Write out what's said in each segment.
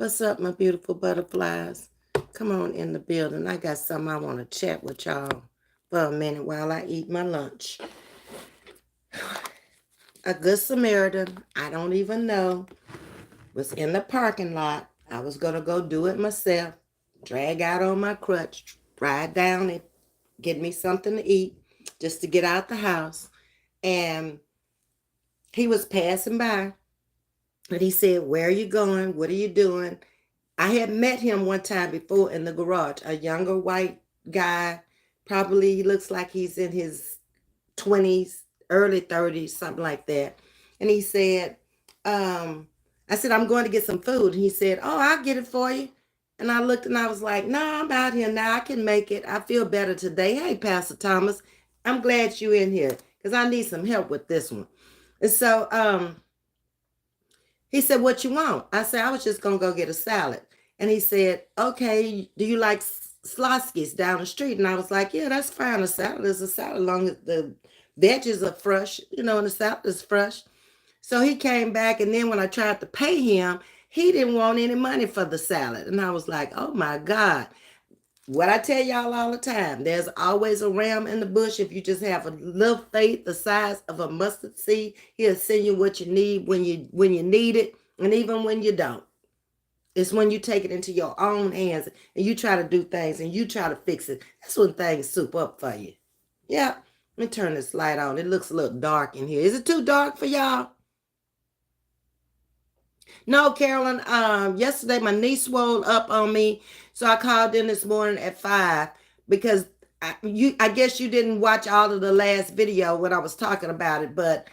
What's up, my beautiful butterflies? Come on in the building. I got something I want to chat with y'all for a minute while I eat my lunch. A Good Samaritan, I don't even know, was in the parking lot. I was going to go do it myself, drag out on my crutch, ride down and get me something to eat just to get out the house. And he was passing by and he said, "Where are you going? What are you doing?" I had met him one time before in the garage, a younger white guy. Probably he looks like he's in his 20s, early 30s, something like that. And he said, I said, "I'm going to get some food." And he said, "Oh, I'll get it for you." And I looked and I was like, "No, I'm out here now. I can make it. I feel better today. Hey, Pastor Thomas, I'm glad you're in here because I need some help with this one." And so he said, "What you want?" I said, "I was just going to go get a salad." And he said, "Okay, do you like Sloskis down the street?" And I was like, "Yeah, that's fine. A salad is a salad, as long as the veggies are fresh, and the salad is fresh." So he came back, and then when I tried to pay him, he didn't want any money for the salad. And I was like, oh my God. What I tell y'all all the time, there's always a ram in the bush. If you just have a little faith the size of a mustard seed, he'll send you what you need when you need it, and even when you don't. It's when you take it into your own hands and you try to do things and you try to fix it. That's when things soup up for you. Yeah. Let me turn this light on. It looks a little dark in here. Is it too dark for y'all? No, Carolyn. Yesterday my knee swelled up on me, so I called in this morning at 5 because I guess you didn't watch all of the last video when I was talking about it, but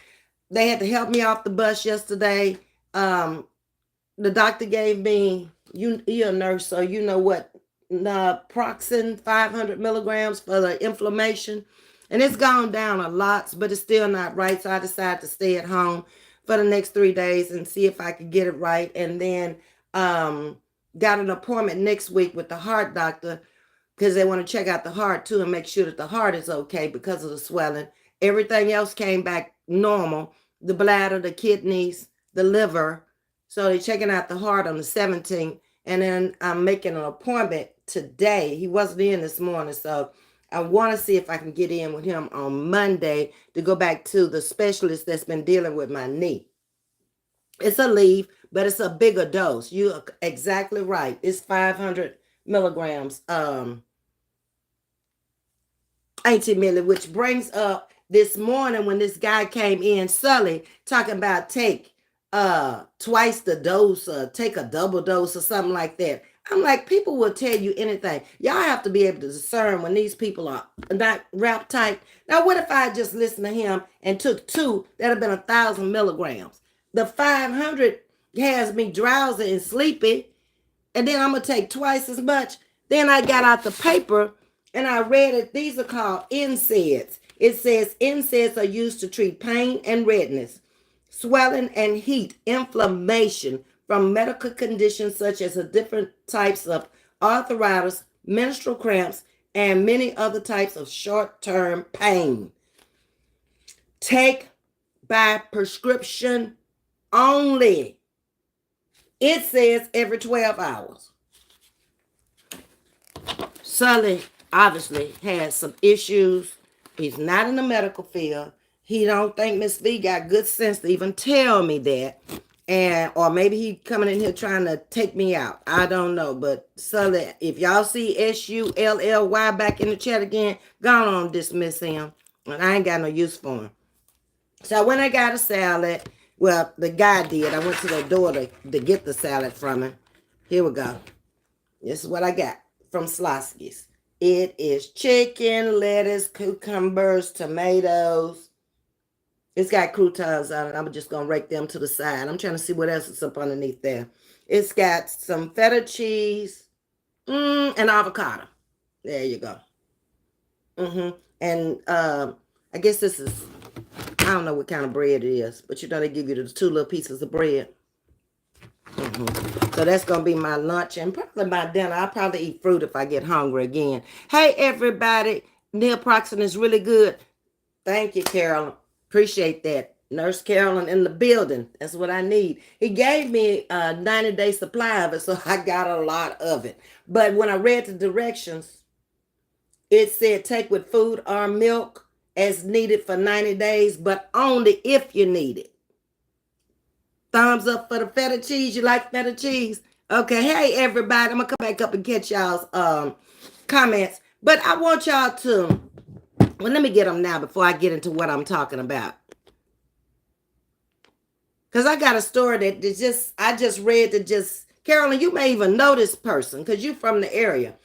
they had to help me off the bus yesterday. The doctor gave me, you're a nurse, so you know what, naproxen 500 milligrams for the inflammation, and it's gone down a lot, but it's still not right. So I decided to stay at home for the next 3 days and see if I could get it right. And then got an appointment next week with the heart doctor because they want to check out the heart too and make sure that the heart is okay because of the swelling. Everything else came back normal: the bladder, the kidneys, the liver. So they're checking out the heart on the 17th. And then I'm making an appointment today. He wasn't in this morning, so I want to see if I can get in with him on Monday to go back to the specialist that's been dealing with my knee. It's a leaf, but it's a bigger dose. You're exactly right. It's 500 milligrams, 80 milli, which brings up this morning when this guy came in, Sully, talking about take twice the dose or take a double dose or something like that. I'm like, people will tell you anything. Y'all have to be able to discern when these people are not wrapped tight. Now, what if I just listened to him and took two that have been 1,000 milligrams? The 500 has me drowsy and sleepy, and then I'm going to take twice as much. Then I got out the paper and I read it. These are called NSAIDs. It says NSAIDs are used to treat pain and redness, swelling and heat, inflammation from medical conditions such as different types of arthritis, menstrual cramps, and many other types of short-term pain. Take by prescription only. It says every 12 hours. Sully obviously has some issues. He's not in the medical field. He don't think Ms.V got good sense to even tell me that. Or maybe he coming in here trying to take me out. I don't know. But Sully, if y'all see SULLY back in the chat again, go on dismiss him. And I ain't got no use for him. So when I got a salad, well, the guy did. I went to the door to get the salad from him. Here we go. This is what I got from Sloskis. It is chicken, lettuce, cucumbers, tomatoes. It's got croutons on it. I'm just going to rake them to the side. I'm trying to see what else is up underneath there. It's got some feta cheese and avocado. There you go. And I guess this is, I don't know what kind of bread it is, but they give you the two little pieces of bread. So that's going to be my lunch and probably my dinner. I'll probably eat fruit if I get hungry again. Hey, everybody. Naproxen is really good. Thank you, Carolyn. Appreciate that. Nurse Carolyn in the building. That's what I need. He gave me a 90-day supply of it, so I got a lot of it. But when I read the directions, it said take with food or milk as needed for 90 days, but only if you need it. Thumbs up for the feta cheese. You like feta cheese? Okay. Hey, everybody. I'm going to come back up and catch y'all's comments. But I want y'all to, well, let me get them now before I get into what I'm talking about. Because I got a story that I just read that Carolyn, you may even know this person because you're from the area.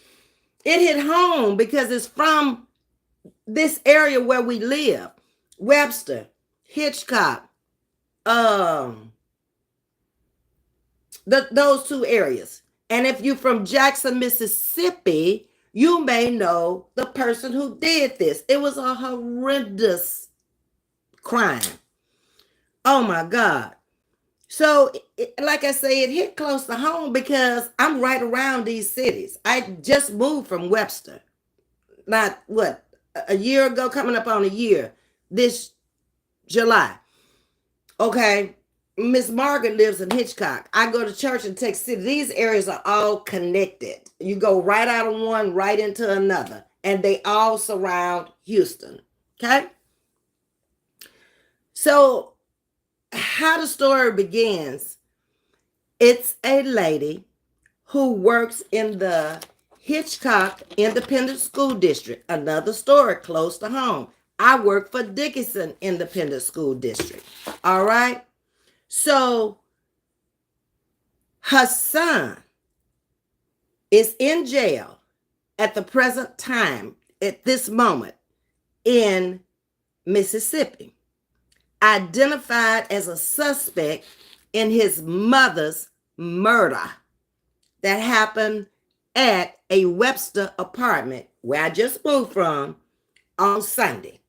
It hit home because it's from this area where we live. Webster, Hitchcock, those two areas. And if you're from Jackson, Mississippi, you may know the person who did this. It was a horrendous crime. Oh my God. So, like I say, it hit close to home because I'm right around these cities. I just moved from Webster. Not, a year ago, coming up on a year, this July. Okay. Miss Margaret lives in Hitchcock. I go to church in Texas City. These areas are all connected. You go right out of one, right into another. And they all surround Houston. Okay? So, how the story begins, it's a lady who works in the Hitchcock Independent School District, another story close to home. I work for Dickinson Independent School District. All right? So, her son is in jail at the present time, at this moment, in Mississippi, identified as a suspect in his mother's murder that happened at a Webster apartment where I just moved from on Sunday,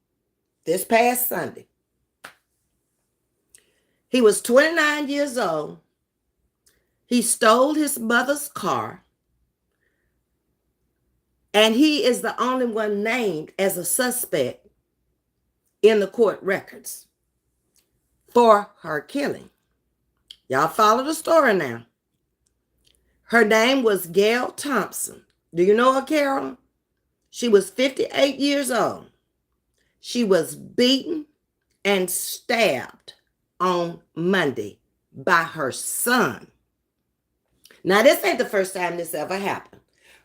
this past Sunday. He was 29 years old. He stole his mother's car, and he is the only one named as a suspect in the court records for her killing. Y'all follow the story now. Her name was Gail Thompson. Do you know her, Carol? She was 58 years old. She was beaten and stabbed on Monday by her son. Now, this ain't the first time this ever happened,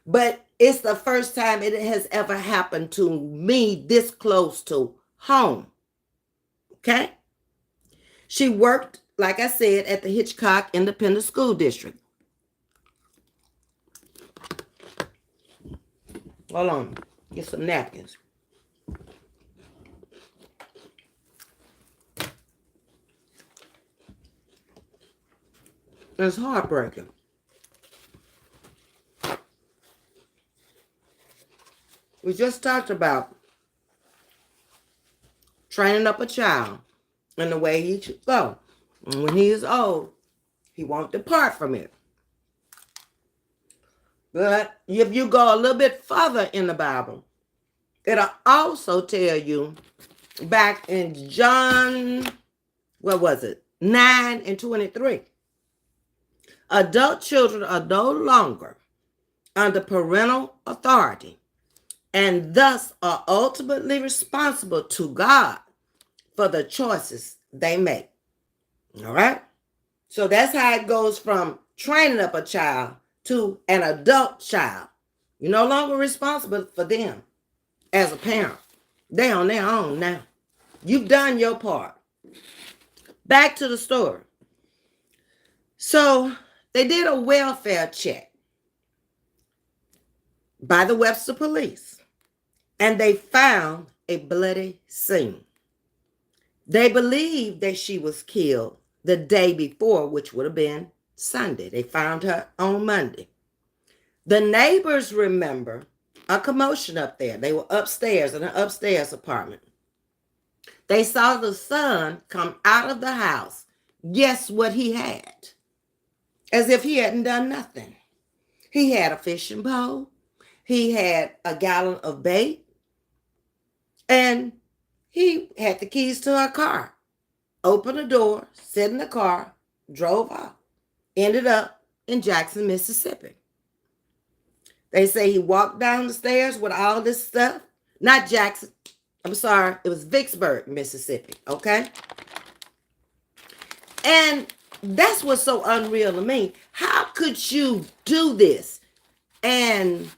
but it's the first time it has ever happened to me this close to home. Okay? She worked, like I said, at the Hitchcock Independent School District. Hold on. Get some napkins. It's heartbreaking. We just talked about training up a child in the way he should go. And when he is old, he won't depart from it. But if you go a little bit further in the Bible, it'll also tell you back in John, 9:23. Adult children are no longer under parental authority and thus are ultimately responsible to God for the choices they make. All right? So that's how it goes from training up a child to an adult child. You're no longer responsible for them as a parent. They're on their own now. You've done your part. Back to the story. So they did a welfare check by the Webster police, and they found a bloody scene. They believe that she was killed the day before, which would have been Sunday. They found her on Monday. The neighbors remember a commotion up there. They were upstairs in an upstairs apartment. They saw the son come out of the house. Guess what he had? As if he hadn't done nothing. He had a fishing pole. He had a gallon of bait. And he had the keys to her car. opened the door, sat in the car, drove off, ended up in Jackson, Mississippi. They say he walked down the stairs with all this stuff. Not Jackson. I'm sorry. It was Vicksburg, Mississippi. Okay. And that's what's so unreal to me. How could you do this and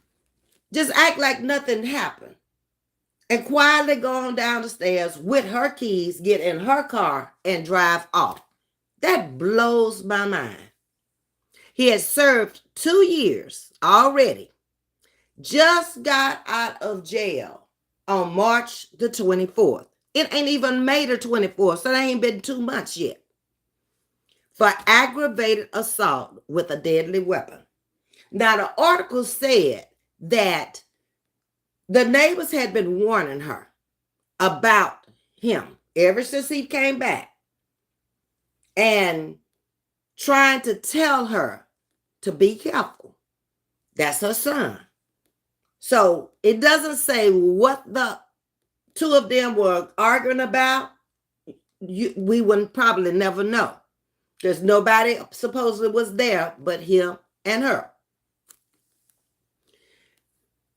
just act like nothing happened and quietly go on down the stairs with her keys, get in her car, and drive off? That blows my mind. He has served 2 years already. Just got out of jail on March the 24th. It ain't even May the 24th, so it ain't been 2 months yet. For aggravated assault with a deadly weapon. Now, the article said that the neighbors had been warning her about him ever since he came back and trying to tell her to be careful. That's her son. So it doesn't say what the two of them were arguing about. We wouldn't probably never know. There's nobody supposedly was there but him and her.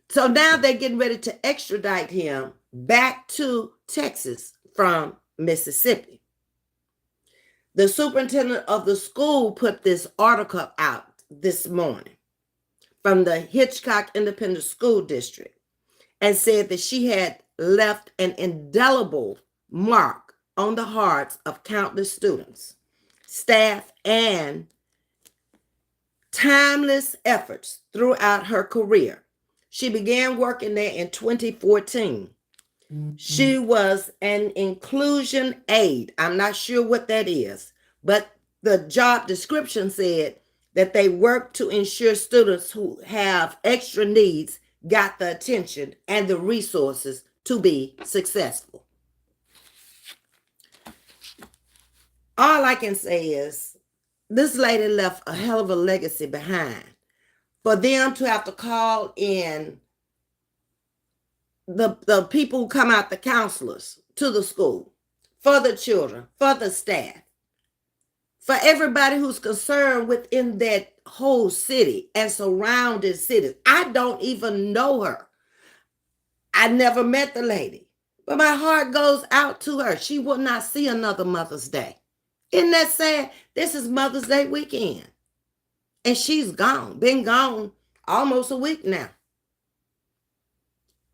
So now they're getting ready to extradite him back to Texas from Mississippi. The superintendent of the school put this article out this morning from the Hitchcock Independent School District and said that she had left an indelible mark on the hearts of countless students, staff, and timeless efforts throughout her career. She began working there in 2014. She was an inclusion aide. I'm not sure what that is, but the job description said that they work to ensure students who have extra needs got the attention and the resources to be successful. All I can say is this lady left a hell of a legacy behind. For them to have to call in the people who come out, the counselors to the school, for the children, for the staff, for everybody who's concerned within that whole city and surrounding cities. I don't even know her. I never met the lady, but my heart goes out to her. She will not see another Mother's Day. Isn't that sad? This is Mother's Day weekend. And she's gone, been gone almost a week now.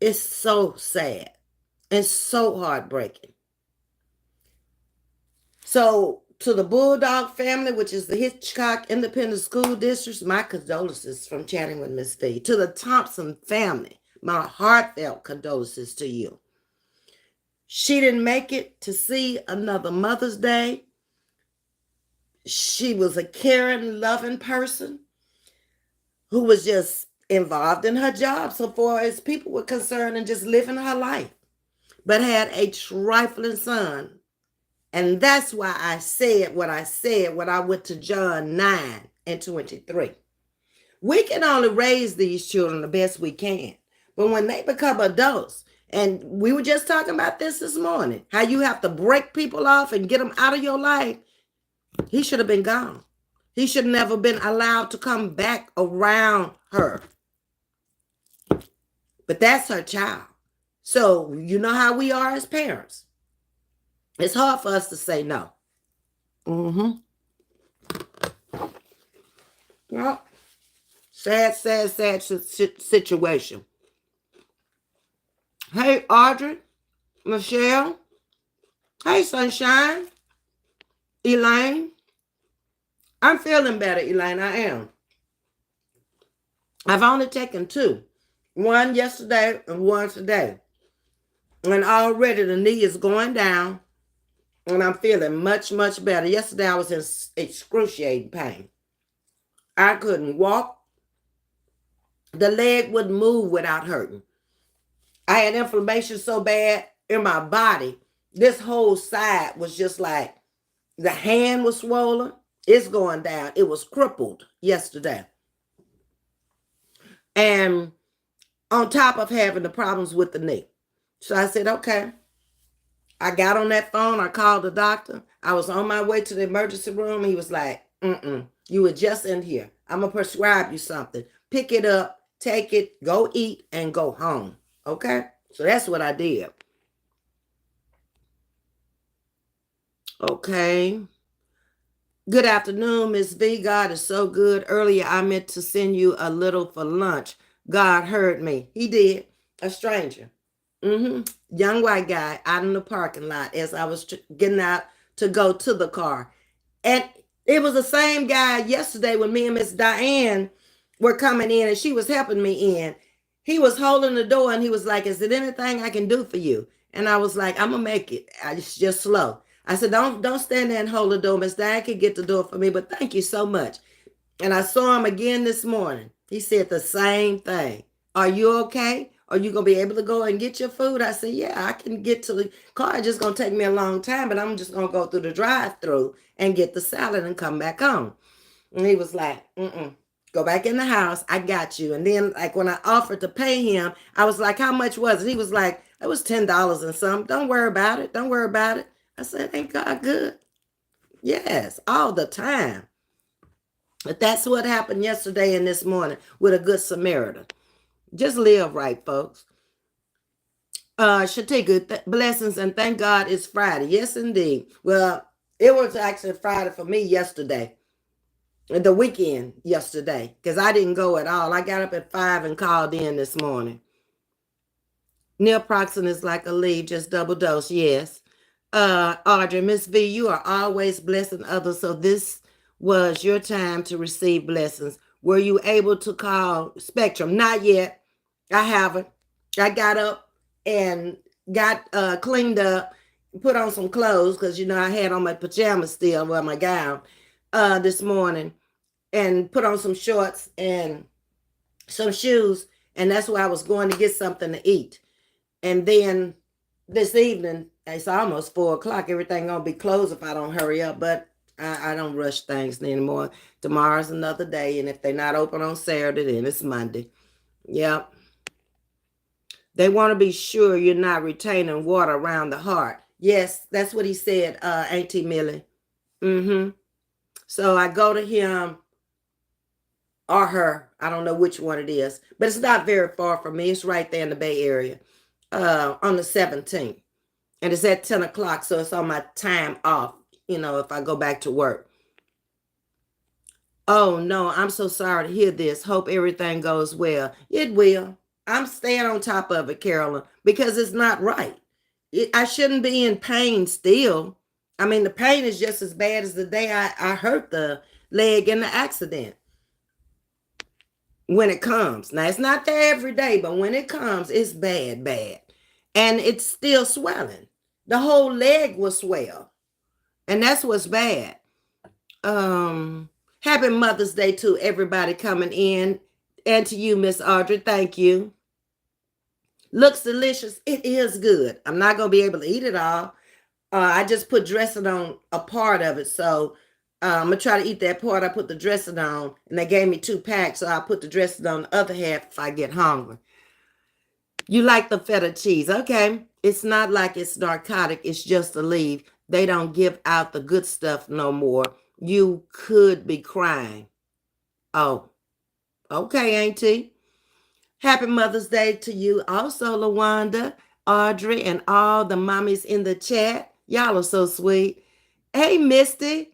It's so sad and so heartbreaking. So to the Bulldog family, which is the Hitchcock Independent School District, my condolences from Chatting with Ms.V. To the Thompson family, my heartfelt condolences to you. She didn't make it to see another Mother's Day. She was a caring, loving person who was just involved in her job so far as people were concerned and just living her life, but had a trifling son. And that's why I said what I said when I went to John 9:23. We can only raise these children the best we can. But when they become adults, and we were just talking about this morning, how you have to break people off and get them out of your life. He should have been gone. He should have never been allowed to come back around her. But that's her child. So you know how we are as parents. It's hard for us to say no. Well, sad situation. Hey, Audrey, Michelle. Hey, Sunshine. Elaine. I'm feeling better, Elaine. I am. I've only taken 2. One yesterday and one today. And already the knee is going down. And I'm feeling much, much better. Yesterday I was in excruciating pain. I couldn't walk. The leg wouldn't move without hurting. I had inflammation so bad in my body. This whole side was just like, the hand was swollen. It's going down. It was crippled yesterday. And on top of having the problems with the knee. So I said, okay, I got on that phone. I called the doctor. I was on my way to the emergency room. He was like, you were just in here. I'm going to prescribe you something. Pick it up, take it, go eat, and go home. Okay? So that's what I did. Okay. Good afternoon, Ms.V. God is so good. Earlier, I meant to send you a little for lunch. God heard me. He did. A stranger. Young white guy out in the parking lot as I was getting out to go to the car. And it was the same guy yesterday when me and Miss Diane were coming in and she was helping me in. He was holding the door and he was like, is there anything I can do for you? And I was like, I'm going to make it. It's just slow. I said, don't stand there and hold the door. Miss Diane can get the door for me, but thank you so much. And I saw him again this morning. He said the same thing. Are you okay? Are you going to be able to go and get your food? I said, yeah, I can get to the car. It's just going to take me a long time, but I'm just going to go through the drive-through and get the salad and come back home. And he was like, go back in the house. I got you. And then like when I offered to pay him, I was like, how much was it? He was like, it was $10 and something. Don't worry about it. Don't worry about it. I said, ain't God good? Yes, all the time. But that's what happened yesterday and this morning with a Good Samaritan. Just live right, folks. Shatika, blessings and thank God it's Friday. Yes, indeed. Well, it was actually Friday for me yesterday. The weekend yesterday. Because I didn't go at all. I got up at 5 and called in this morning. Naproxen is like a leaf, just double dose. Yes. Audrey, Ms.V, you are always blessing others. So this was your time to receive blessings. Were you able to call Spectrum? Not yet. I haven't. I got up and got cleaned up, put on some clothes because, I had on my pajamas still, well, my gown this morning, and put on some shorts and some shoes. And that's where I was going to get something to eat. And then this evening, it's almost 4 o'clock. Everything gonna be closed if I don't hurry up. But I don't rush things anymore. Tomorrow's another day, and if they're not open on Saturday, then it's Monday. Yep. They want to be sure you're not retaining water around the heart. Yes, that's what he said, Auntie Millie. So I go to him or her. I don't know which one it is, but it's not very far from me. It's right there in the Bay Area. On the 17th, and it's at 10 o'clock, so it's on my time off, if I go back to work. Oh no, I'm so sorry to hear this. Hope everything goes well. It will. I'm staying on top of it, Carolyn, because it's not right. I shouldn't be in pain still. I mean, the pain is just as bad as the day I hurt the leg in the accident. When it comes. Now, it's not there every day, but when it comes, it's bad. And it's still swelling. The whole leg will swell. And that's what's bad. Happy Mother's Day to everybody coming in. And to you, Miss Audrey. Thank you. Looks delicious. It is good. I'm not going to be able to eat it all. I just put dressing on a part of it. So I'm going to try to eat that part I put the dressing on. And they gave me 2 packs, so I'll put the dressing on the other half if I get hungry. You like the feta cheese. Okay. It's not like it's narcotic. It's just a leaf. They don't give out the good stuff no more. You could be crying. Oh, okay, Auntie. Happy Mother's Day to you also, LaWanda, Audrey, and all the mommies in the chat. Y'all are so sweet. Hey, Misty.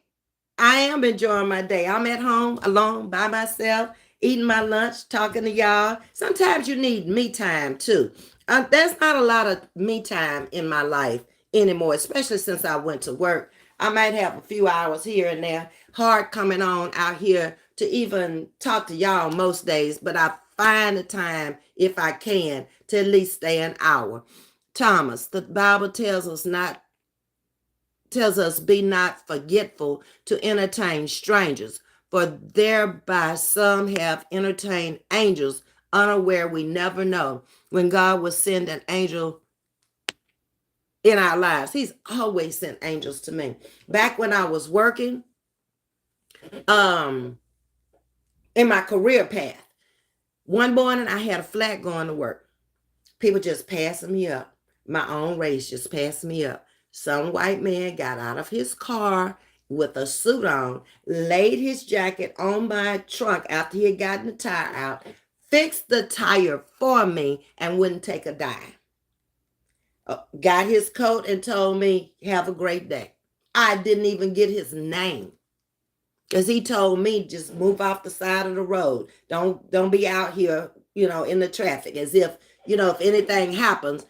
I am enjoying my day. I'm at home alone by myself, eating my lunch, talking to y'all. Sometimes you need me time too. There's not a lot of me time in my life anymore, especially since I went to work. I might have a few hours here and there. Hard coming on out here to even talk to y'all most days, but I find the time, if I can, to at least stay an hour. Thomas, the Bible tells us, be not forgetful to entertain strangers, for thereby some have entertained angels unaware. We never know when God will send an angel in our lives. He's always sent angels to me. Back when I was working in my career path, one morning I had a flat going to work. People just passing me up. My own race just passed me up. Some white man got out of his car with a suit on, laid his jacket on my trunk after he had gotten the tire out, fixed the tire for me, and wouldn't take a dime. Got his coat and told me, have a great day. I didn't even get his name. Because he told me, just move off the side of the road. Don't be out here, in the traffic. As if, if anything happens,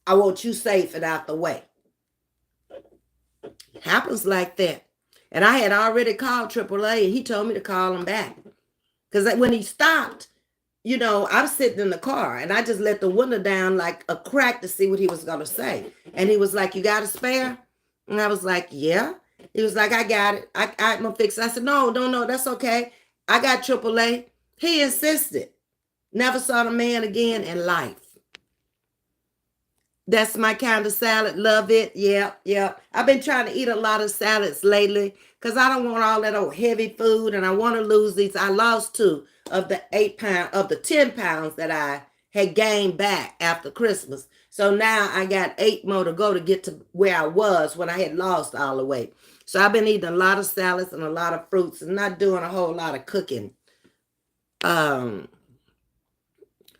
I want you safe and out the way. Happens like that. And I had already called AAA and he told me to call him back. Because when he stopped, I'm sitting in the car and I just let the window down like a crack to see what he was going to say. And he was like, you got a spare? And I was like, yeah. He was like, I got it. I'm going to fix it. I said, no, that's okay. I got AAA. He insisted. Never saw the man again in life. That's my kind of salad. Love it. Yeah. I've been trying to eat a lot of salads lately because I don't want all that old heavy food and I want to lose these. I lost 2 of the 10 pounds that I had gained back after Christmas. So now I got 8 more to go to get to where I was when I had lost all the weight. So I've been eating a lot of salads and a lot of fruits and not doing a whole lot of cooking.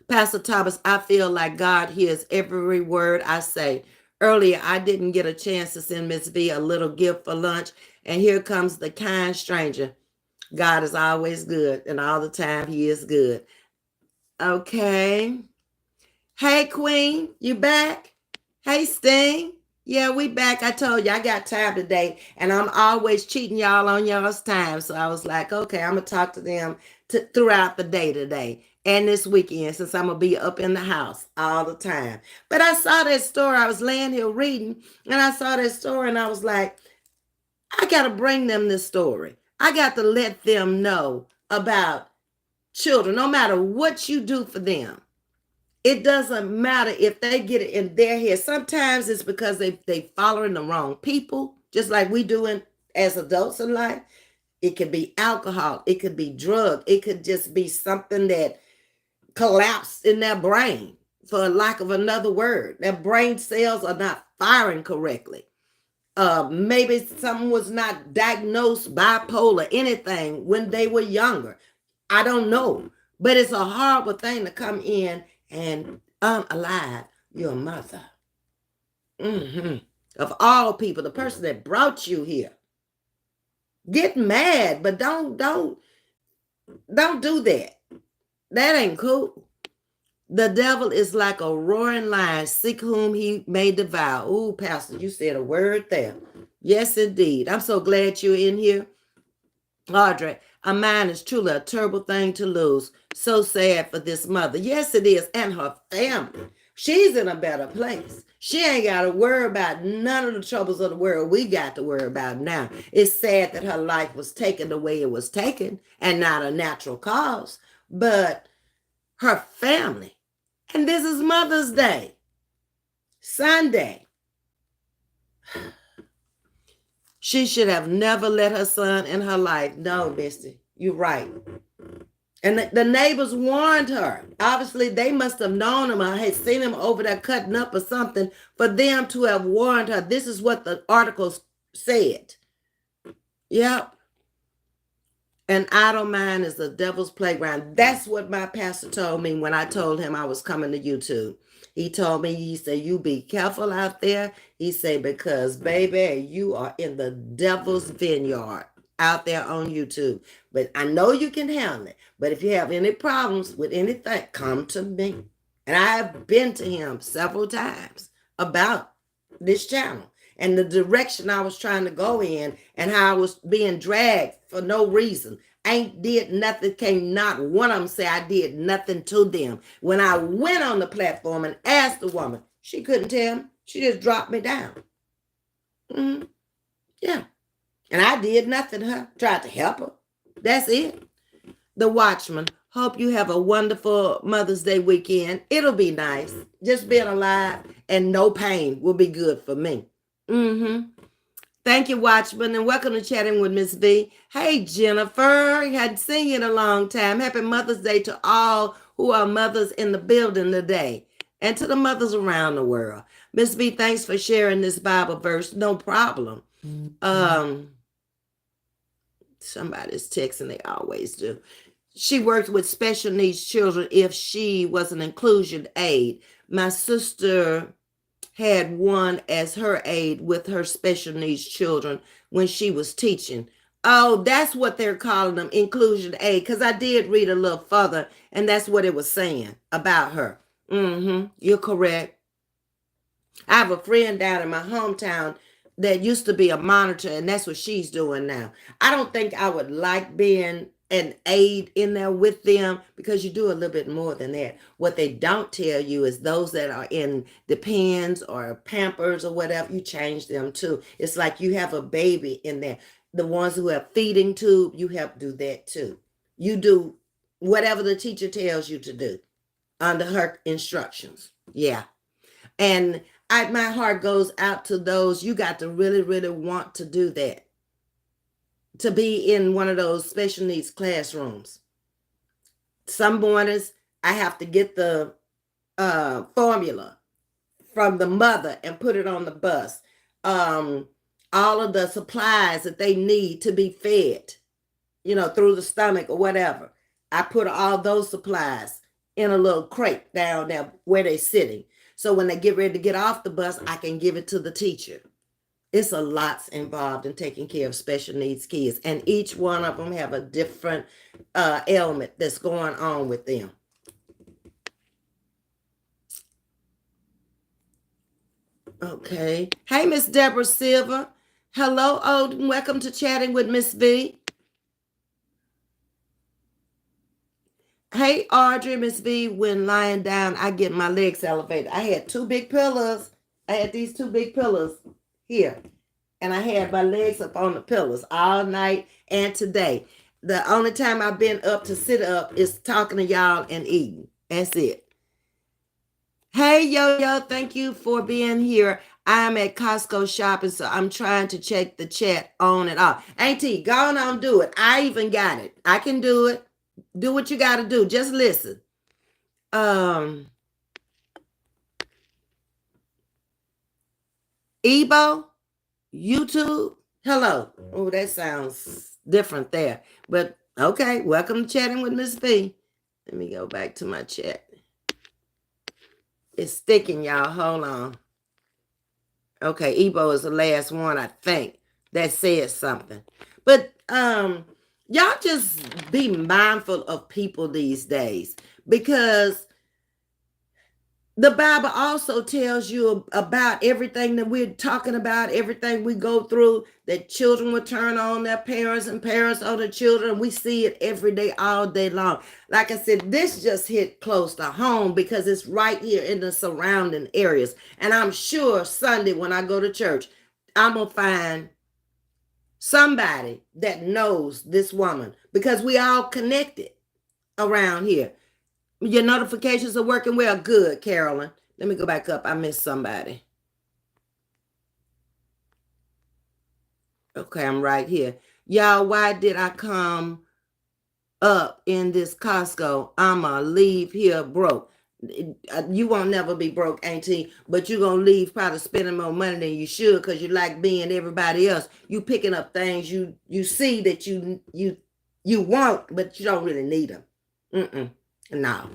Pastor Thomas, I feel like God hears every word I say. Earlier, I didn't get a chance to send Ms.V a little gift for lunch. And here comes the kind stranger. God is always good, and all the time he is good. Okay. Hey, Queen, you back? Hey, Sting. Yeah, we back. I told you I got time today, and I'm always cheating y'all on y'all's time. So I was like, okay, I'm going to talk to them throughout the day today and this weekend since I'm going to be up in the house all the time. But I saw that story. I was laying here reading, and I saw that story, and I was like, I got to bring them this story. I got to let them know about children, no matter what you do for them. It doesn't matter if they get it in their head. Sometimes it's because they following the wrong people, just like we do as adults in life. It could be alcohol. It could be drug. It could just be something that collapsed in their brain, for lack of another word. Their brain cells are not firing correctly. Maybe someone was not diagnosed bipolar, anything when they were younger. I don't know. But it's a horrible thing to come in and unalive your mother. Of all people, the person that brought you here. Get mad, but don't do that. That ain't cool. The devil is like a roaring lion, seek whom he may devour. Ooh, Pastor, you said a word there. Yes, indeed. I'm so glad you're in here. Audrey, a mind is truly a terrible thing to lose. So sad for this mother. Yes, it is. And her family. She's in a better place. She ain't got to worry about none of the troubles of the world we got to worry about now. It's sad that her life was taken the way it was taken and not a natural cause. But her family. And this is Mother's Day. Sunday. She should have never let her son in her life. No, Misty, you're right. And the neighbors warned her. Obviously, they must have known him or had seen him over there cutting up or something for them to have warned her. This is what the articles said. Yep. An idle mind is the devil's playground. That's what my pastor told me when I told him I was coming to YouTube. He told me, he said, you be careful out there. He said, because baby, you are in the devil's vineyard out there on YouTube. But I know you can handle it. But if you have any problems with anything, come to me. And I have been to him several times about this channel and the direction I was trying to go in and how I was being dragged for no reason. Ain't did nothing, came not one of them say I did nothing to them. When I went on the platform and asked the woman, she couldn't tell me. She just dropped me down. Yeah. And I did nothing to her. Tried to help her. That's it. The Watchman. Hope you have a wonderful Mother's Day weekend. It'll be nice. Just being alive and no pain will be good for me. Thank you, Watchman, and welcome to Chatting with Ms.V. Hey, Jennifer. Hadn't seen you in a long time. Happy Mother's Day to all who are mothers in the building today. and to the mothers around the world. Miss V, thanks for sharing this Bible verse. No problem. Somebody's texting, they always do. She worked with special needs children if she was an inclusion aide. My sister had one as her aide with her special needs children when she was teaching. Oh, that's what they're calling them, inclusion aid, because I did read a little further, and that's what it was saying about her. You're correct. I have a friend down in my hometown that used to be a monitor, and that's what she's doing now. I don't think I would like being an aide in there with them because you do a little bit more than that. What they don't tell you is those that are in Depends or Pampers or whatever, you change them too. It's like you have a baby in there. The ones who have feeding tube, you help do that too. You do whatever the teacher tells you to do under her instructions. Yeah. And my heart goes out to those. You got to really, really want to do that. To be in one of those special needs classrooms. Some mornings, I have to get the formula from the mother and put it on the bus. All of the supplies that they need to be fed, through the stomach or whatever. I put all those supplies in a little crate down there where they're sitting. So when they get ready to get off the bus, I can give it to the teacher. It's a lot involved in taking care of special needs kids. And each one of them have a different ailment that's going on with them. Okay. Hey, Miss Deborah Silver. Hello, Odin. Welcome to Chatting with Ms. V. Hey, Audrey, Ms. V, when lying down, I get my legs elevated. I had two big pillows. I had these two big pillows here. And I had my legs up on the pillows all night and today. The only time I've been up to sit up is talking to y'all and eating. That's it. Hey, Yo-Yo, thank you for being here. I'm at Costco shopping, so I'm trying to check the chat on and off. Auntie, go on, do it. I even got it. I can do it. Do what you got to do. Just listen. Ebo, YouTube, hello. Oh, that sounds different there. But okay, welcome to Chatting with Ms. V. Let me go back to my chat. It's sticking, y'all. Hold on. Okay, Ebo is the last one, I think, that says something. But y'all just be mindful of people these days, because the Bible also tells you about everything that we're talking about, everything we go through, that children will turn on their parents and parents on the children. We see it every day, all day long. Like I said, this just hit close to home because it's right here in the surrounding areas. And I'm sure Sunday when I go to church, I'm going to find somebody that knows this woman, because we all connected around here. Your notifications are working well? Good, Carolyn. Let me go back up. I missed somebody. Okay, I'm right here. Y'all, why did I come up in this Costco? I'ma leave here broke. You won't never be broke, auntie, but you're going to leave probably spending more money than you should because you like being everybody else. You picking up things you see that you want, but you don't really need them. No.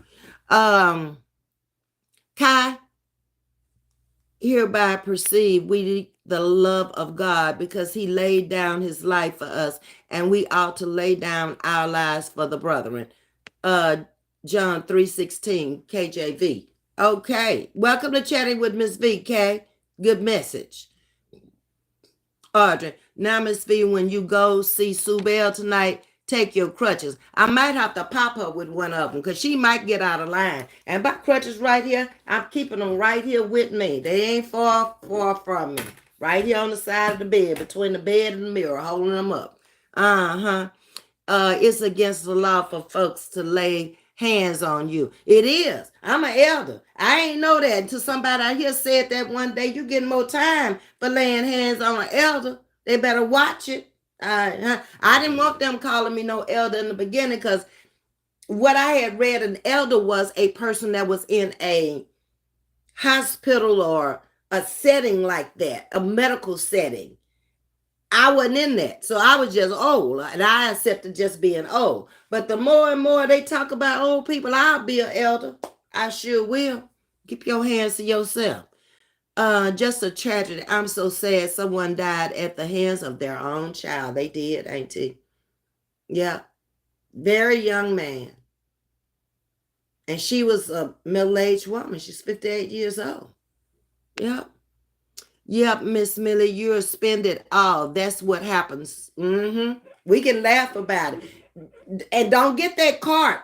Kai, hereby perceive we the love of God because he laid down his life for us, and we ought to lay down our lives for the brethren. John 3:16, KJV. Okay. Welcome to Chatting with Ms. V, K. Good message. Audrey, now Ms. V, when you go see Sue Bell tonight, take your crutches. I might have to pop her with one of them because she might get out of line. And my crutches right here, I'm keeping them right here with me. They ain't far from me. Right here on the side of the bed, between the bed and the mirror, holding them up. It's against the law for folks to lay hands on you. It is. I'm an elder. I ain't know that until somebody out here said that one day. You getting more time for laying hands on an elder. They better watch it. I didn't want them calling me no elder in the beginning, because what I had read, an elder was a person that was in a hospital or a setting like that, a medical setting. I wasn't in that. So I was just old. And I accepted just being old. But the more and more they talk about old people, I'll be an elder. I sure will. Keep your hands to yourself. Just a tragedy. I'm so sad someone died at the hands of their own child. They did, ain't they? Yeah. Very young man. And she was a middle-aged woman. She's 58 years old. Yep. Yep, Miss Millie, you'll spend it all. That's what happens. We can laugh about it. And don't get that cart.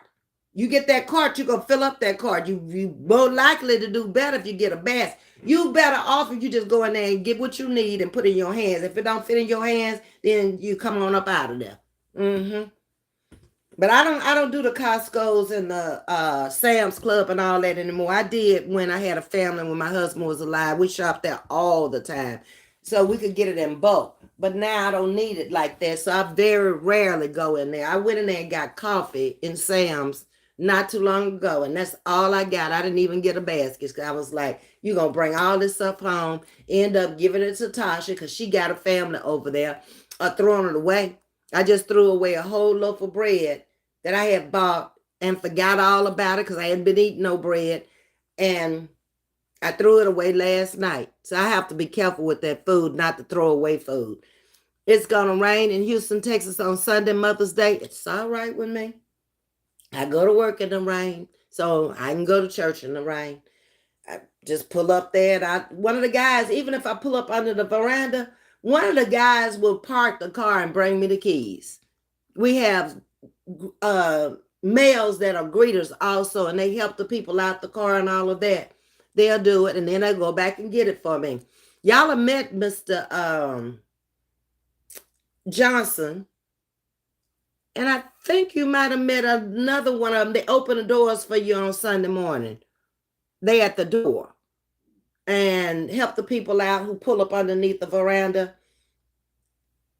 You get that cart, you're going to fill up that cart. You more likely to do better if you get a basket. You better off if you just go in there and get what you need and put it in your hands. If it don't fit in your hands, then you come on up out of there. But I don't do the Costco's and the Sam's Club and all that anymore. I did when I had a family, when my husband was alive. We shopped there all the time. So we could get it in bulk. But now I don't need it like that. So I very rarely go in there. I went in there and got coffee in Sam's not too long ago. And that's all I got. I didn't even get a basket because I was like, you're going to bring all this stuff home, end up giving it to Tasha because she got a family over there, or throwing it away. I just threw away a whole loaf of bread that I had bought and forgot all about it because I hadn't been eating no bread. And I threw it away last night. So I have to be careful with that food, not to throw away food. It's going to rain in Houston, Texas on Sunday, Mother's Day. It's all right with me. I go to work in the rain, so I can go to church in the rain. I just pull up there, and one of the guys, even if I pull up under the veranda, one of the guys will park the car and bring me the keys. We have males that are greeters also, and they help the people out the car and all of that. They'll do it, and then they go back and get it for me. Y'all have met Mr. Johnson, and I think you might have met another one of them. They open the doors for you on Sunday morning. They at the door and help the people out who pull up underneath the veranda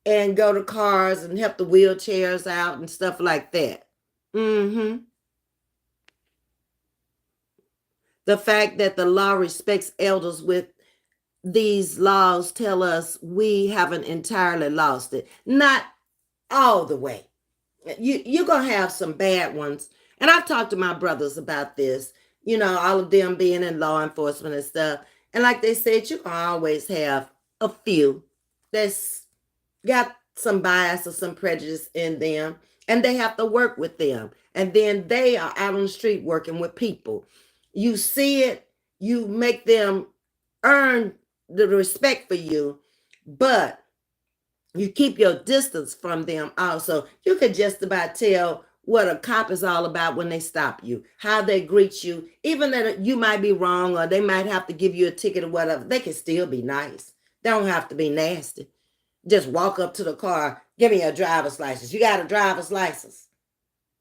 and go to cars and help the wheelchairs out and stuff like that. The fact that the law respects elders with these laws tell us we haven't entirely lost it. Not all the way. You're going to have some bad ones. And I've talked to my brothers about this, all of them being in law enforcement and stuff. And like they said, you can always have a few that's got some bias or some prejudice in them, and they have to work with them. And then they are out on the street working with people. You see it, you make them earn the respect for you, but you keep your distance from them also. You can just about tell what a cop is all about when they stop you, how they greet you, even that you might be wrong or they might have to give you a ticket or whatever. They can still be nice. They don't have to be nasty. Just walk up to the car, give me a driver's license. You got a driver's license.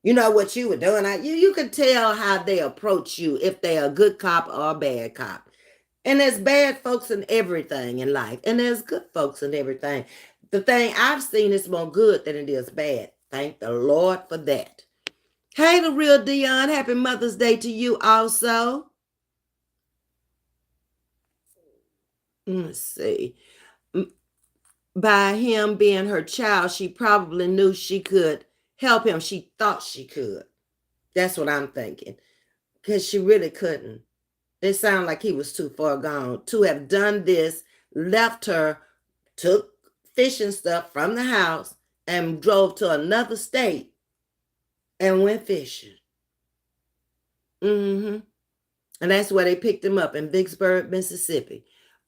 You know what you were doing. You can tell how they approach you, if they're a good cop or a bad cop. And there's bad folks in everything in life, and there's good folks in everything. The thing I've seen is more good than it is bad. Thank the Lord for that. Hey, the real Dion, happy Mother's Day to you also. Let's see. By him being her child, she probably knew she could help him. She thought she could. That's what I'm thinking. Because she really couldn't. It sounded like he was too far gone to have done this, left her, took fishing stuff from the house, and drove to another state and went fishing. And that's where they picked him up, in Vicksburg, Mississippi.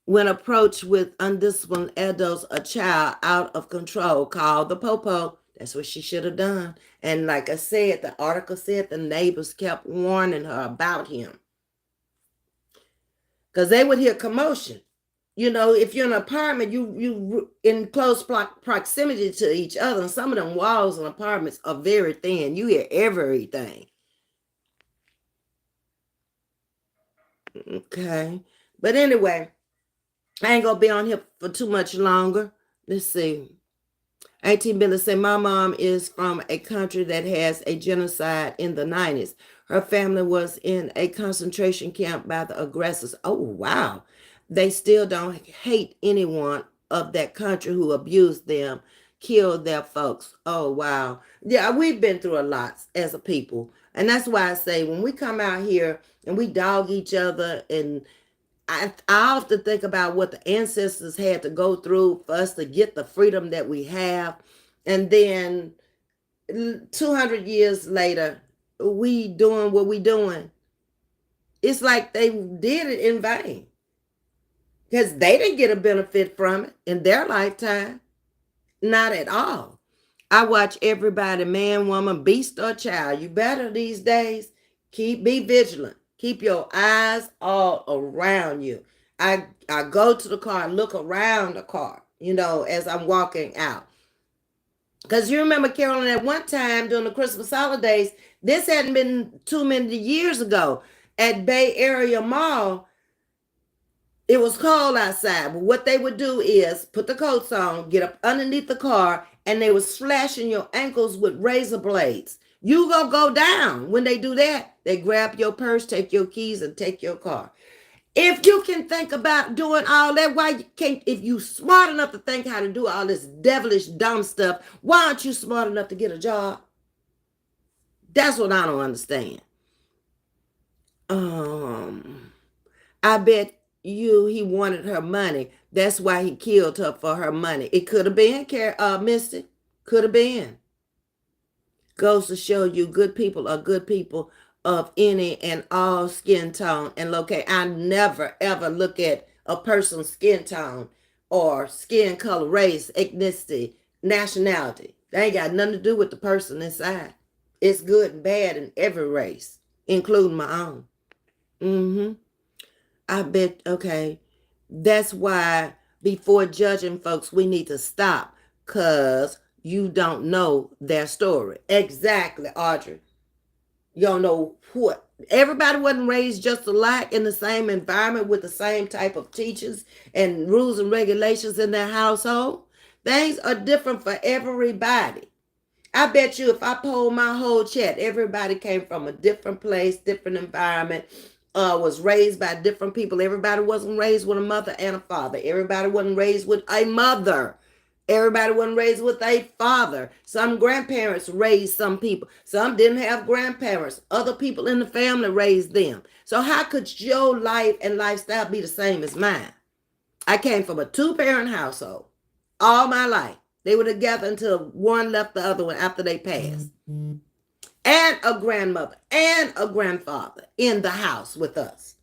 When approached with undisciplined adults, a child out of control called the popo. That's what she should have done. And like I said, the article said the neighbors kept warning her about him, because they would hear commotion. If you're in an apartment, you in close proximity to each other, and some of them walls in apartments are very thin. You hear everything. Okay. But anyway, I ain't gonna be on here for too much longer. Let's see. 18 Billy said, my mom is from a country that has a genocide in the 90s. Her family was in a concentration camp by the aggressors. Oh, wow. They still don't hate anyone of that country who abused them, killed their folks. Oh, wow. Yeah, we've been through a lot as a people. And that's why I say when we come out here and we dog each other, and I often think about what the ancestors had to go through for us to get the freedom that we have. And then 200 years later, we doing what we doing. It's like they did it in vain because they didn't get a benefit from it in their lifetime. Not at all. I watch everybody, man, woman, beast, or child. You better these days be vigilant. Keep your eyes all around you. I go to the car, look around the car, as I'm walking out. Because you remember, Carolyn, at one time during the Christmas holidays, this hadn't been too many years ago, at Bay Area Mall, it was cold outside. But what they would do is put the coats on, get up underneath the car, and they were slashing your ankles with razor blades. You gonna go down. When they do that, they grab your purse, take your keys, and take your car. If you can think about doing all that, why you can't? If you smart enough to think how to do all this devilish dumb stuff, why aren't you smart enough to get a job? That's what I don't understand. I bet he wanted her money. That's why he killed her, for her money. It could have been, Misty. Could have been. Goes to show you good people are good people of any and all skin tone and location. I never ever look at a person's skin tone or skin color, race, ethnicity, nationality. They ain't got nothing to do with the person inside. It's good and bad in every race, including my own. I bet, okay. That's why before judging folks, we need to stop, because you don't know their story. Exactly, Audrey. You don't know what. Everybody wasn't raised just alike in the same environment with the same type of teachers and rules and regulations in their household. Things are different for everybody. I bet you if I polled my whole chat, everybody came from a different place, different environment, was raised by different people. Everybody wasn't raised with a mother and a father. Everybody wasn't raised with a mother. Everybody wasn't raised with a father. Some grandparents raised some people. Some didn't have grandparents. Other people in the family raised them. So how could your life and lifestyle be the same as mine? I came from a 2-parent household all my life. They were together until one left the other one after they passed. And a grandmother and a grandfather in the house with us.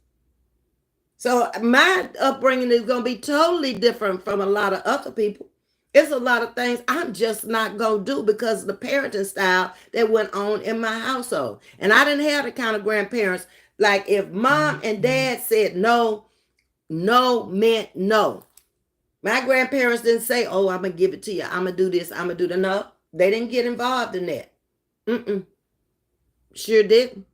So my upbringing is going to be totally different from a lot of other people. It's a lot of things I'm just not going to do because of the parenting style that went on in my household. And I didn't have the kind of grandparents, like if mom and dad said no, no meant no. My grandparents didn't say, oh, I'm going to give it to you. I'm going to do this. I'm going to do that. No, they didn't get involved in that. Sure didn't.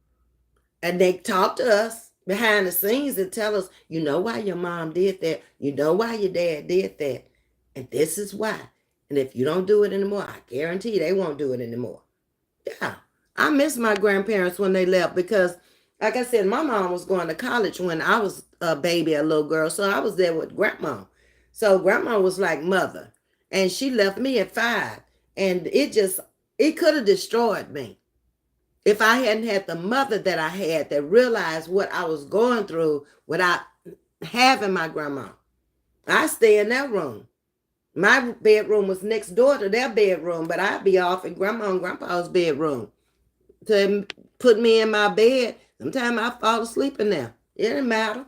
And they talk to us behind the scenes and tell us, you know why your mom did that. You know why your dad did that. And this is why. And if you don't do it anymore, I guarantee they won't do it anymore. Yeah. I miss my grandparents when they left because, like I said, my mom was going to college when I was a baby, a little girl. So I was there with grandma. So grandma was like mother. And she left me at 5. And it could have destroyed me if I hadn't had the mother that I had that realized what I was going through without having my grandma. I stay in that room. My bedroom was next door to their bedroom, but I'd be off in grandma and grandpa's bedroom to put me in my bed. Sometimes I fall asleep in there. It didn't matter.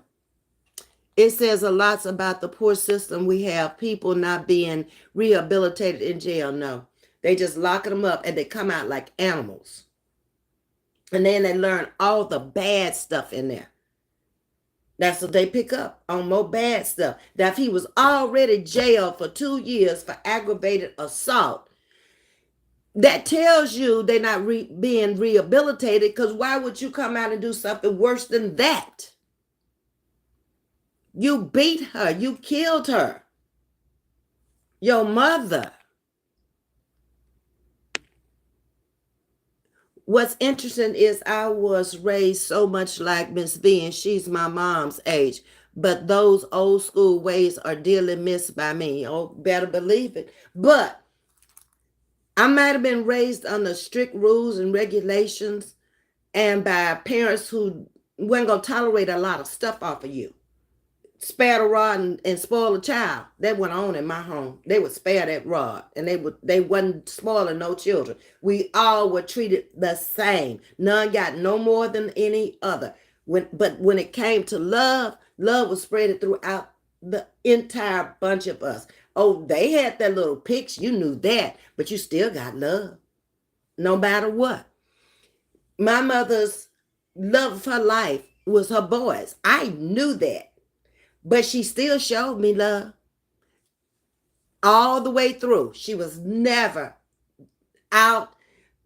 It says a lot about the poor system we have. People not being rehabilitated in jail. No, they just locking them up and they come out like animals. And then they learn all the bad stuff in there. That's what they pick up on, more bad stuff. That if he was already jailed for 2 years for aggravated assault, that tells you they're not being rehabilitated, because why would you come out and do something worse than that? You beat her. You killed her. Your mother. What's interesting is I was raised so much like Ms.V, and she's my mom's age. But those old school ways are dearly missed by me. Oh, better believe it. But I might have been raised under strict rules and regulations and by parents who weren't going to tolerate a lot of stuff off of you. Spare the rod and spoil a child. That went on in my home. They would spare that rod, and they wasn't spoiling no children. We all were treated the same. None got no more than any other. But when it came to love, love was spread throughout the entire bunch of us. Oh, they had their little pics. You knew that, but you still got love, no matter what. My mother's love of her life was her boys. I knew that. But she still showed me love all the way through. She was never out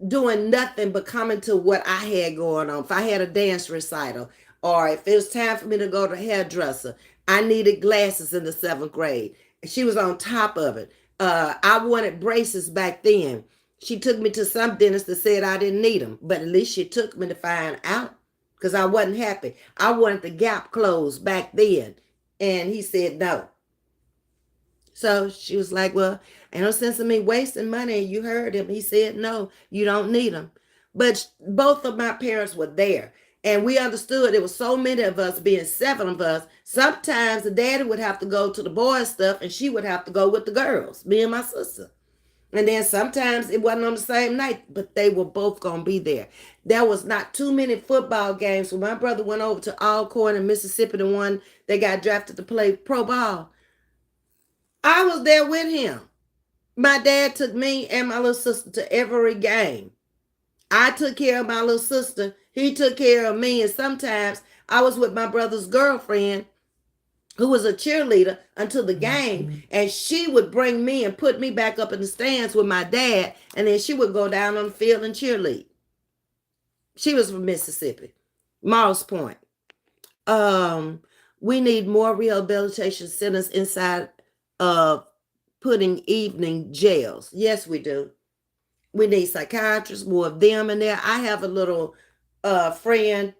doing nothing but coming to what I had going on. If I had a dance recital, or if it was time for me to go to hairdresser, I needed glasses in the 7th grade. She was on top of it. I wanted braces back then. She took me to some dentist that said I didn't need them, but at least she took me to find out, because I wasn't happy. I wanted the gap closed back then. And he said no. So she was like, well, ain't no sense in me wasting money. You heard him. He said no, you don't need them. But both of my parents were there. And we understood there was so many of us, being 7 of us. Sometimes the daddy would have to go to the boys' stuff and she would have to go with the girls, me and my sister. And then sometimes it wasn't on the same night, but they were both going to be there. There was not too many football games. When my brother went over to Alcorn in Mississippi, the one they got drafted to play pro ball, I was there with him. My dad took me and my little sister to every game. I took care of my little sister. He took care of me. And sometimes I was with my brother's girlfriend, who was a cheerleader, until the game, and she would bring me and put me back up in the stands with my dad, and then she would go down on the field and cheerlead. She was from Mississippi, Morris Point. We need more rehabilitation centers inside of putting evening jails. Yes, we do. We need psychiatrists, more of them in there. I have a little friend,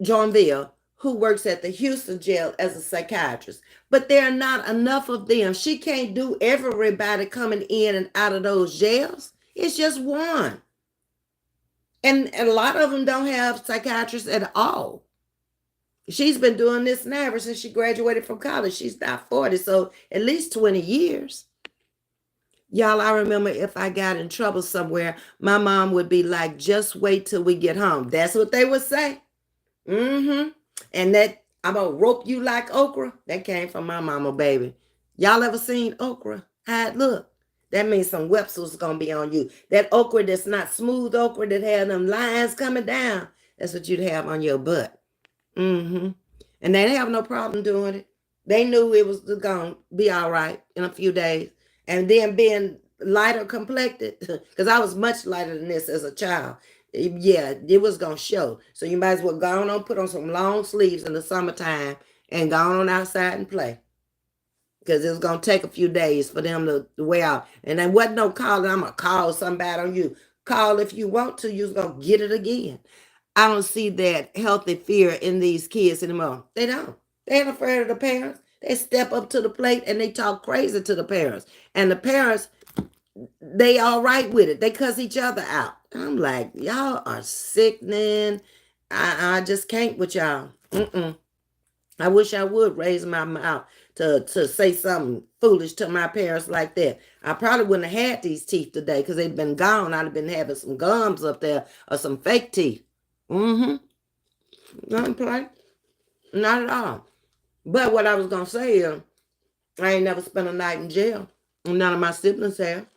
Johnville, who works at the Houston jail as a psychiatrist. But there are not enough of them. She can't do everybody coming in and out of those jails. It's just one. And a lot of them don't have psychiatrists at all. She's been doing this now ever since she graduated from college. She's now 40, so at least 20 years. Y'all, I remember if I got in trouble somewhere, my mom would be like, just wait till we get home. That's what they would say. And that I'm gonna rope you like okra, that came from my mama, baby. Y'all ever seen okra? How it look? That means some wepsels gonna be on you. That okra that's not smooth okra that had them lines coming down, that's what you'd have on your butt. And they didn't have no problem doing it. They knew it was gonna be all right in a few days. And then being lighter complected, because I was much lighter than this as a child. Yeah, it was going to show. So you might as well go on, put on some long sleeves in the summertime and go on outside and play. Because it was going to take a few days for them to wear out. And there wasn't no calling, I'm going to call somebody on you. Call if you want to, you're going to get it again. I don't see that healthy fear in these kids anymore. They don't. They ain't afraid of the parents. They step up to the plate and they talk crazy to the parents. And the parents, they all right with it. They cuss each other out. I'm like, y'all are sickening. I just can't with y'all. I wish I would raise my mouth to say something foolish to my parents like that. I probably wouldn't have had these teeth today because they'd been gone. I'd have been having some gums up there or some fake teeth. Not play. Not at all. But what I was going to say is, I ain't never spent a night in jail. None of my siblings have.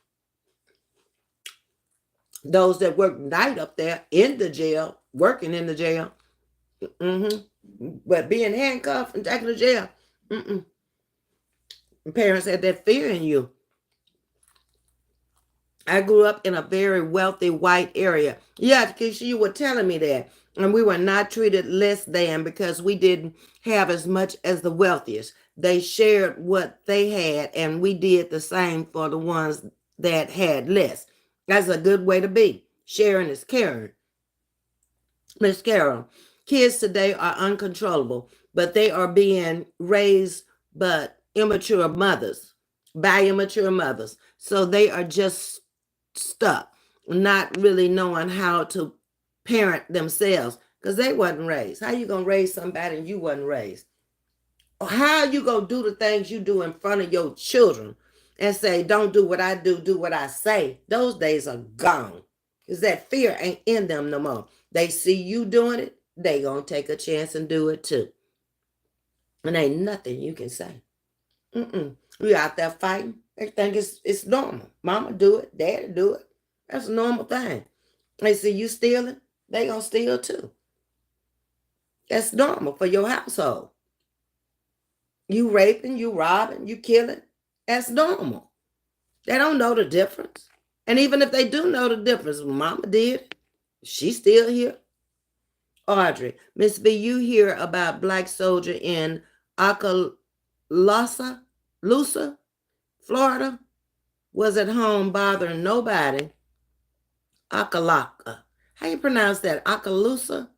Those that work night up there in the jail, working in the jail. But being handcuffed and taken to jail. Parents had that fear in you. I grew up in a very wealthy white area. Yeah, because you were telling me that. And we were not treated less than because we didn't have as much as the wealthiest. They shared what they had, and we did the same for the ones that had less. That's a good way to be. Sharing is caring. Miss Carol, kids today are uncontrollable, but they are being raised by immature mothers. So they are just stuck, not really knowing how to parent themselves because they wasn't raised. How you gonna raise somebody and you wasn't raised? Or how you gonna do the things you do in front of your children and say, don't do what I do what I say? Those days are gone. Because that fear ain't in them no more. They see you doing it, they gonna take a chance and do it too. And ain't nothing you can say. We out there fighting. They think it's normal. Mama do it, daddy do it. That's a normal thing. They see you stealing, they gonna steal too. That's normal for your household. You raping, you robbing, you killing. That's normal. They don't know the difference. And even if they do know the difference, mama did. She's still here. Audrey, Ms.V, you hear about black soldier in Okaloosa, Florida, was at home bothering nobody. Okalaka. How you pronounce that? Okaloosa?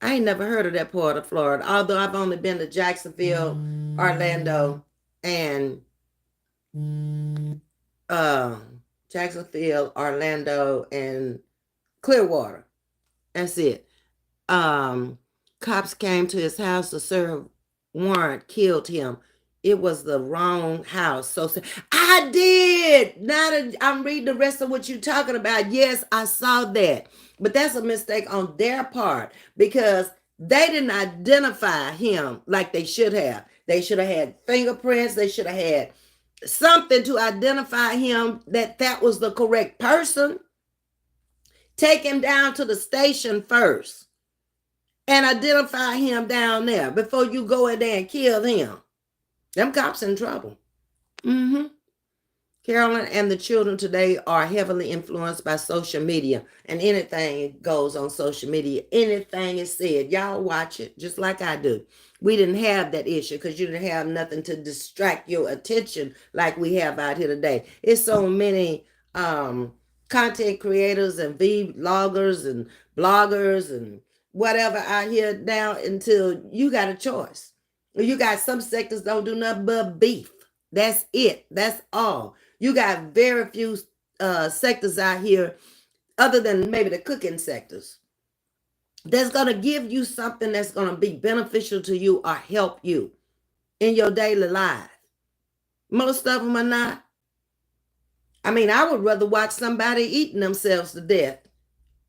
I ain't never heard of that part of Florida, although I've only been to Jacksonville, Orlando, and Jacksonville, Orlando, and Clearwater. That's it. Cops came to his house to serve warrant, killed him. It was the wrong house. So I did. Now that I'm reading the rest of what you're talking about, yes, I saw that. But that's a mistake on their part because they didn't identify him like they should have. They should have had fingerprints. They should have had something to identify him that was the correct person. Take him down to the station first and identify him down there before you go in there and kill him. Them cops in trouble. Carolyn and the children today are heavily influenced by social media, and anything goes on social media. Anything is said. Y'all watch it just like I do. We didn't have that issue because you didn't have nothing to distract your attention like we have out here today. It's so many content creators and vloggers and bloggers and whatever out here now until you got a choice. You got some sectors don't do nothing but beef. That's it. That's all. You got very few sectors out here other than maybe the cooking sectors that's going to give you something that's going to be beneficial to you or help you in your daily life. Most of them are not. I mean, I would rather watch somebody eating themselves to death,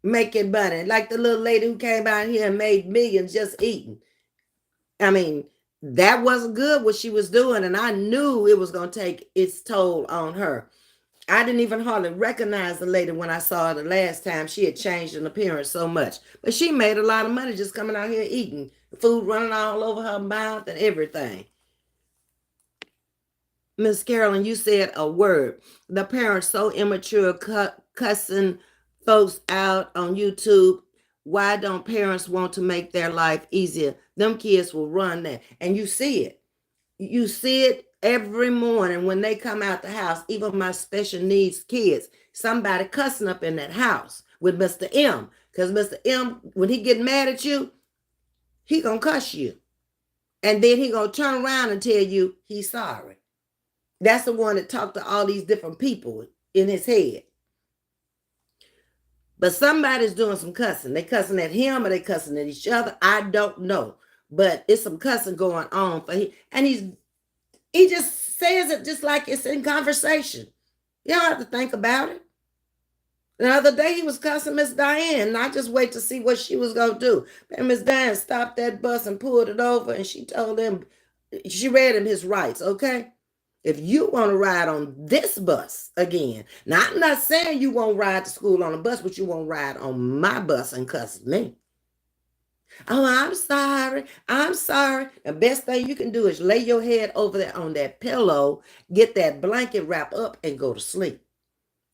making money, like the little lady who came out here and made millions just eating. I mean, that wasn't good what she was doing, and I knew it was going to take its toll on her. I didn't even hardly recognize the lady when I saw her the last time. She had changed in appearance so much. But she made a lot of money just coming out here eating. Food running all over her mouth and everything. Miss Carolyn, you said a word. The parents so immature, cussing folks out on YouTube. Why don't parents want to make their life easier? Them kids will run that. And you see it. You see it every morning when they come out the house. Even my special needs kids, somebody cussing up in that house with Mr. M. Because Mr. M, when he get mad at you, he gonna cuss you. And then he gonna turn around and tell you he's sorry. That's the one that talked to all these different people in his head. But somebody's doing some cussing. They cussing at him or they cussing at each other. I don't know. But it's some cussing going on for him. And he just says it just like it's in conversation. You don't have to think about it. The other day he was cussing Miss Diane, and I just wait to see what she was going to do. And Miss Diane stopped that bus and pulled it over, and she told him, she read him his rights, okay? If you want to ride on this bus again, now I'm not saying you won't ride to school on a bus, but you won't ride on my bus and cuss me. Oh, I'm sorry. I'm sorry. The best thing you can do is lay your head over there on that pillow, get that blanket wrapped up, and go to sleep.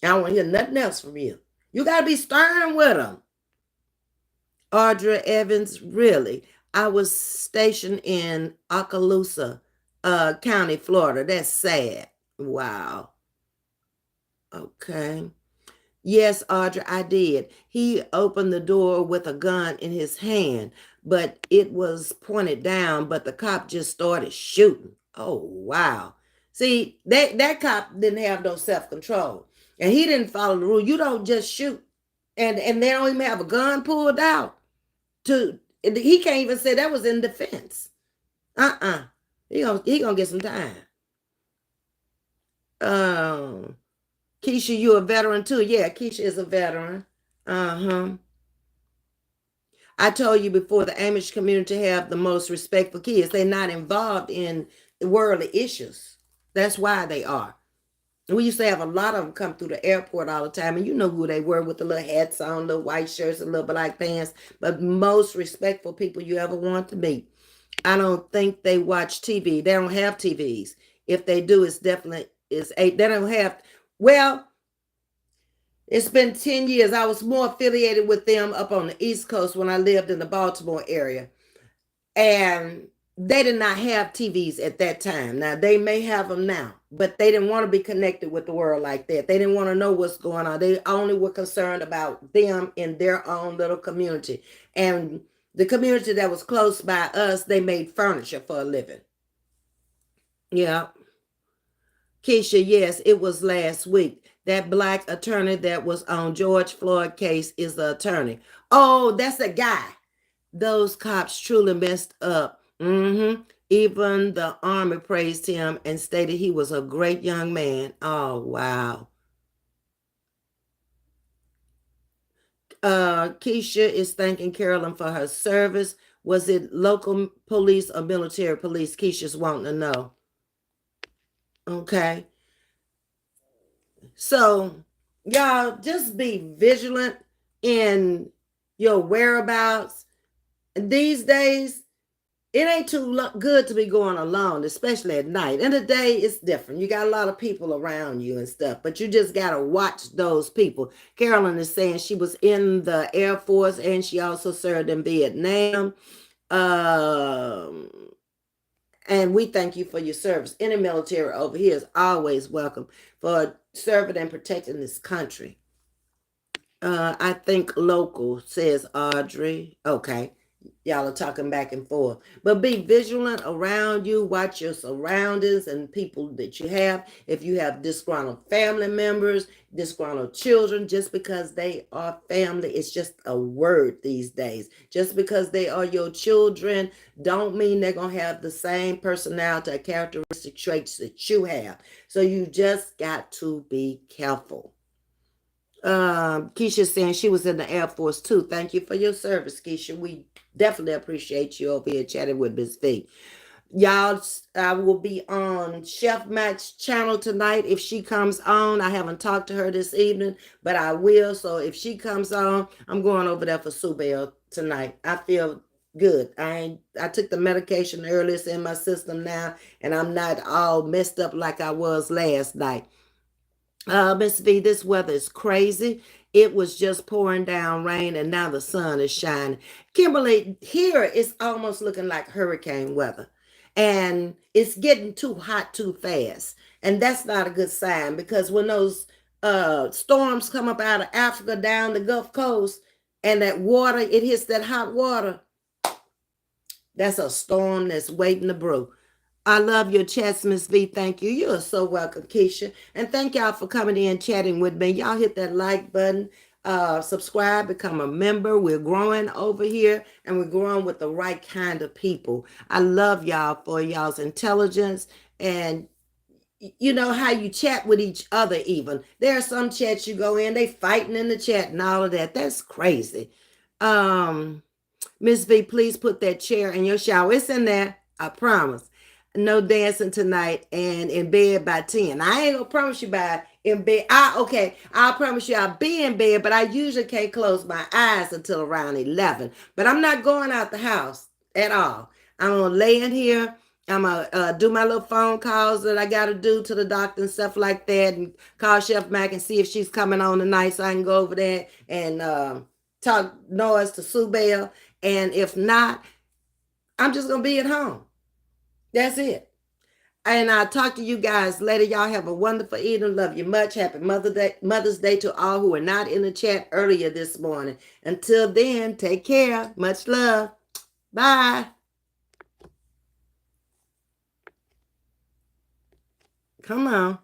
I don't want to hear nothing else from you. You got to be stern with them. Audra Evans, really? I was stationed in Okaloosa County, Florida. That's sad. Wow. Okay. Yes, Audrey, I did. He opened the door with a gun in his hand, but it was pointed down, but the cop just started shooting. Oh, wow. See, that cop didn't have no self-control. And he didn't follow the rule. You don't just shoot. And they don't even have a gun pulled out. He can't even say that was in defense. He gonna get some time. Keisha, you a veteran too? Yeah, Keisha is a veteran. I told you before, the Amish community have the most respect for kids. They're not involved in worldly issues. That's why they are. We used to have a lot of them come through the airport all the time, and you know who they were with the little hats on, little white shirts, and little black pants. But most respectful people you ever want to meet. I don't think they watch TV. They don't have TVs. If they do, it's definitely they don't have. Well, it's been 10 years. I was more affiliated with them up on the East Coast when I lived in the Baltimore area. And they did not have TVs at that time. Now, they may have them now, but they didn't want to be connected with the world like that. They didn't want to know what's going on. They only were concerned about them in their own little community. And the community that was close by us, they made furniture for a living. Yeah. Keisha, yes, it was last week. That black attorney that was on George Floyd case is the attorney. Oh, that's a guy. Those cops truly messed up. Even the army praised him and stated he was a great young man. Oh, wow. Keisha is thanking Carolyn for her service. Was it local police or military police? Keisha's wanting to know. Okay. So, y'all, just be vigilant in your whereabouts. These days, it ain't too good to be going alone, especially at night. In the day, it's different. You got a lot of people around you and stuff, but you just got to watch those people. Carolyn is saying she was in the Air Force and she also served in Vietnam. And we thank you for your service. Any military over here is always welcome for serving and protecting this country. I think local, says Audrey. Okay. Y'all are talking back and forth. But be vigilant around you. Watch your surroundings and people that you have. If you have disgruntled family members, disgruntled children, just because they are family, it's just a word these days. Just because they are your children, don't mean they're going to have the same personality or characteristic traits that you have. So you just got to be careful. Keisha saying she was in the Air Force too. Thank you for your service, Keisha. We definitely appreciate you over here chatting with Ms.V. Y'all, I will be on Chef Mac's channel tonight if she comes on. I haven't talked to her this evening, but I will. So if she comes on, I'm going over there for Subel tonight. I feel good. I took the medication earlier, it's in my system now, and I'm not all messed up like I was last night. Ms.V, this weather is crazy. It was just pouring down rain and now the sun is shining. Kimberly, here it's almost looking like hurricane weather. And it's getting too hot too fast. And that's not a good sign because when those storms come up out of Africa down the Gulf Coast and that water, it hits that hot water, that's a storm that's waiting to brew. I love your chats, Ms.V. Thank you. You are so welcome, Keisha. And thank y'all for coming in, chatting with me. Y'all hit that like button, subscribe, become a member. We're growing over here, and we're growing with the right kind of people. I love y'all for y'all's intelligence and you know how you chat with each other even. There are some chats you go in, they fighting in the chat and all of that. That's crazy. Ms.V, please put that chair in your shower. It's in there, I promise. No dancing tonight and in bed by 10. I ain't gonna promise you by in bed. I'll promise you I'll be in bed, but I usually can't close my eyes until around 11. But I'm not going out the house at all. I'm gonna lay in here. I'm gonna do my little phone calls that I gotta do to the doctor and stuff like that, and call Chef Mac and see if she's coming on tonight so I can go over there and talk noise to Sue Bell. And if not, I'm just gonna be at home. That's it. And I'll talk to you guys later. Y'all have a wonderful evening. Love you much. Happy Mother's Day to all who are not in the chat earlier this morning. Until then, take care. Much love. Bye. Come on.